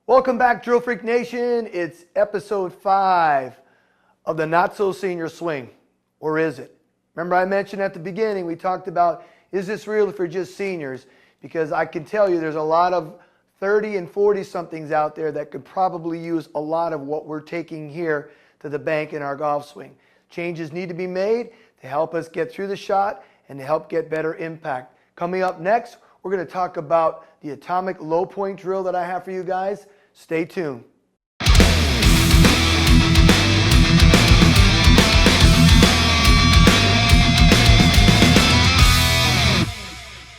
Welcome back, Drill Freak Nation. It's episode 5 of the Not So Senior Swing. Or is it? Remember I mentioned at the beginning, we talked about, is this really for just seniors? Because I can tell you there's a lot of 30 and 40 somethings out there that could probably use a lot of what we're taking here to the bank in our golf swing. Changes need to be made to help us get through the shot and to help get better impact. Coming up next, we're going to talk about the atomic low point drill that I have for you guys. Stay tuned.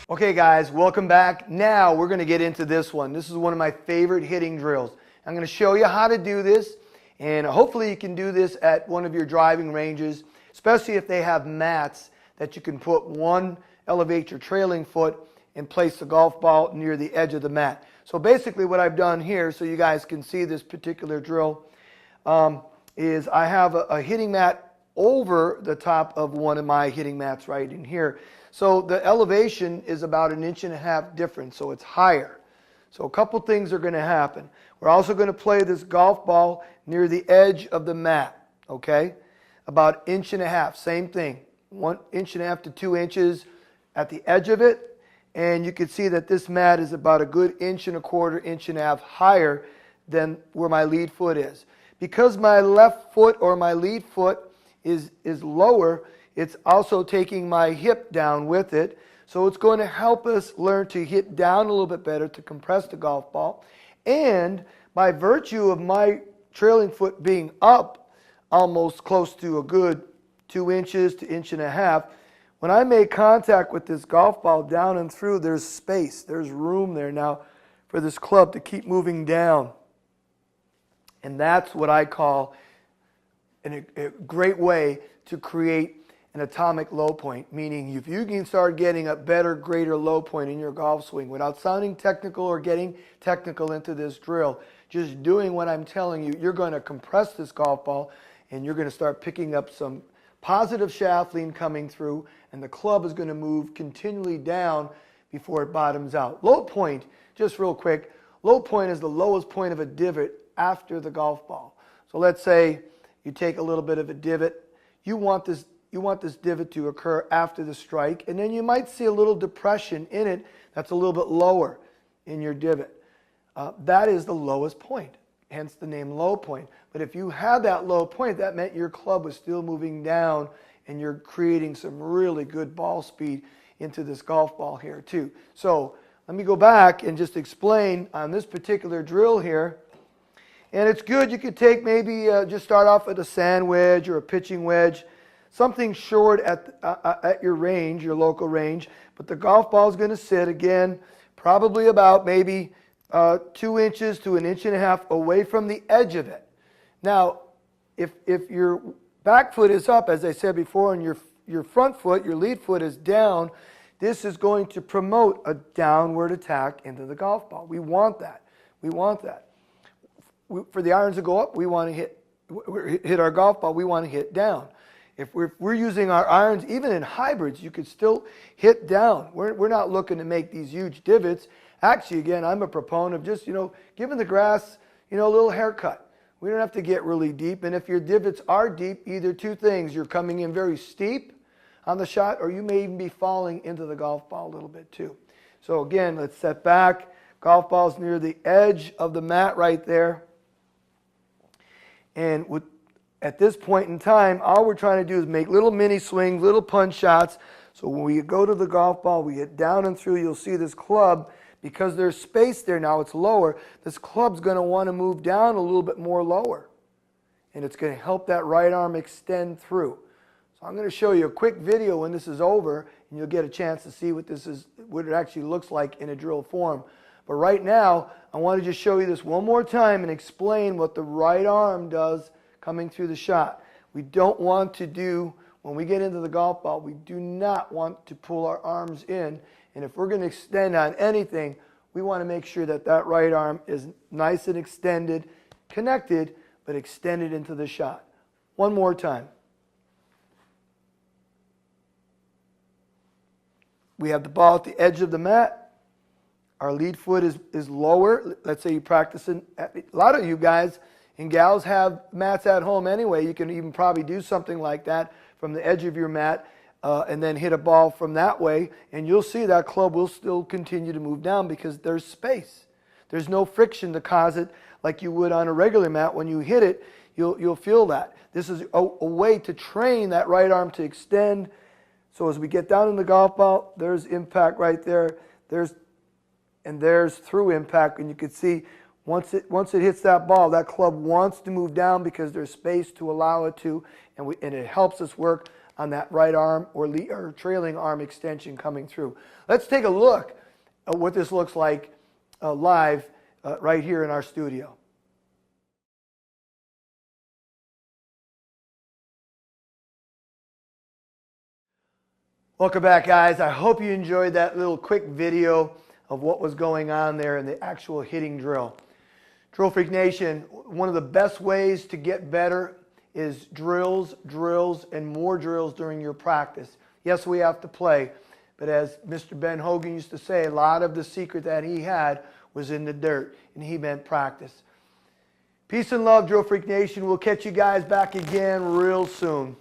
Okay guys, welcome back. Now we're going to get into this one. This is one of my favorite hitting drills. I'm going to show you how to do this, and hopefully you can do this at one of your driving ranges, especially if they have mats that you can put one, elevate your trailing foot, and place the golf ball near the edge of the mat. So basically what I've done here, so you guys can see this particular drill, is I have a hitting mat over the top of one of my hitting mats right in here. So the elevation is about 1.5 inches different, so it's higher. So a couple things are going to happen. We're also going to play this golf ball near the edge of the mat, okay? About 1.5 inches, same thing, 1.5 inches to 2 inches at the edge of it. And you can see that this mat is about a good 1.25 inches, 1.5 inches higher than where my lead foot is. Because my left foot or my lead foot is lower, it's also taking my hip down with it. So it's going to help us learn to hit down a little bit better to compress the golf ball. And by virtue of my trailing foot being up almost close to a good 2 inches to 1.5 inches, when I make contact with this golf ball down and through, there's space, there's room there now for this club to keep moving down. And that's what I call a great way to create an atomic low point, meaning if you can start getting a better, greater low point in your golf swing without sounding technical or getting technical into this drill, just doing what I'm telling you, you're going to compress this golf ball and you're going to start picking up some positive shaft lean coming through, and the club is going to move continually down before it bottoms out. Low point, just real quick, low point is the lowest point of a divot after the golf ball. So let's say you take a little bit of a divot. You want this divot to occur after the strike, and then you might see a little depression in it that's a little bit lower in your divot. That is the lowest point, hence the name low point. But if you had that low point, that meant your club was still moving down and you're creating some really good ball speed into this golf ball here too. So let me go back and just explain on this particular drill here. And it's good, you could take maybe just start off with a sand wedge or a pitching wedge, something short at your range, your local range. But the golf ball is going to sit again probably about maybe 2 inches to 1.5 inches away from the edge of it. Now, if your back foot is up, as I said before, and your front foot, your lead foot is down, this is going to promote a downward attack into the golf ball. We want that. We want that. For the irons to go up, we want to hit our golf ball, we want to hit down. If we're using our irons, even in hybrids, you could still hit down. We're not looking to make these huge divots. Actually, again, I'm a proponent of just, giving the grass, a little haircut. We don't have to get really deep. And if your divots are deep, either two things. You're coming in very steep on the shot, or you may even be falling into the golf ball a little bit too. So again, let's set back. Golf ball's near the edge of the mat right there. And at this point in time, all we're trying to do is make little mini swings, little punch shots. So when we go to the golf ball, we get down and through, you'll see this club, because there's space there now, it's lower, this club's going to want to move down a little bit more lower. And it's going to help that right arm extend through. So I'm going to show you a quick video when this is over, and you'll get a chance to see what it actually looks like in a drill form. But right now, I want to just show you this one more time and explain what the right arm does coming through the shot. We don't want to do, when we get into the golf ball, we do not want to pull our arms in. And if we're going to extend on anything, we want to make sure that that right arm is nice and extended, connected, but extended into the shot. One more time. We have the ball at the edge of the mat. Our lead foot is lower. Let's say you're practicing. A lot of you guys and gals have mats at home anyway. You can even probably do something like that from the edge of your mat and then hit a ball from that way. And you'll see that club will still continue to move down because there's space. There's no friction to cause it like you would on a regular mat. When you hit it, you'll feel that. This is a way to train that right arm to extend. So as we get down in the golf ball, there's impact right there. There's through impact, and you can see once it hits that ball, that club wants to move down because there's space to allow it to, and it helps us work on that right arm or trailing arm extension coming through. Let's take a look at what this looks like live right here in our studio. Welcome back, guys. I hope you enjoyed that little quick video of what was going on there in the actual hitting drill. Drill Freak Nation, one of the best ways to get better is drills, and more drills during your practice. Yes, we have to play, but as Mr. Ben Hogan used to say, a lot of the secret that he had was in the dirt, and he meant practice. Peace and love, Drill Freak Nation. We'll catch you guys back again real soon.